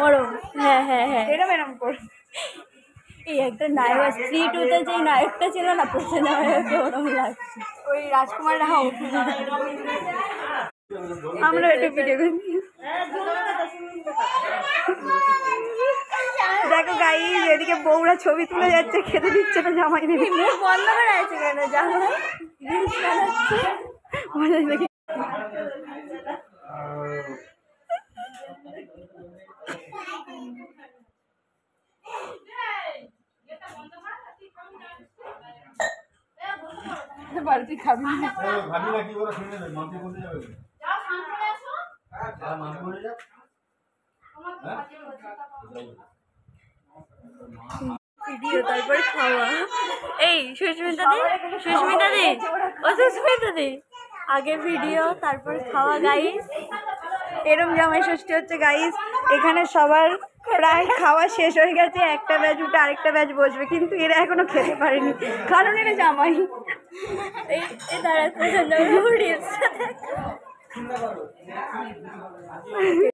ওরম হ্যাঁ হ্যাঁ হ্যাঁ এরম এরম কর। এই একটা নায়ক স্ত্রী টুতে যে নায়কটা ছিল না প্রথম নায়ককে ওরম লাগছে। ওই রাজকুমার রাও। আমরা একটু ভিডিও করি। দেখো গাইস এদিকে বউরা ছবি তুলে যাচ্ছে, খেতে দিচ্ছে না জামাই দিদি। মুখ বন্ধ করে আছে কেন জামাই রিলস বানাচ্ছে মজা দেখি। বাড়িতে খাবি না কি ওরা শুনে নেবে মানতে বলতে যাবে যাও শান্ত হয়ে আসো হ্যাঁ মানতে বলে যা ভিডিও তারপর খাওয়া। এই সুস্মিতা দি ও সুস্মিতা দি আগে ভিডিও তারপর খাওয়া গাইস। এরম জামাই ষষ্ঠী হচ্ছে গাইস। এখানে সবার প্রায় খাওয়া শেষ হয়ে গেছে, একটা ব্যাচ উঠে আরেকটা ব্যাচ বসবে, কিন্তু এরা এখনো খেতে পারেনি কারণ এরা জামাই। এই দাঁড়াতে রিলসটা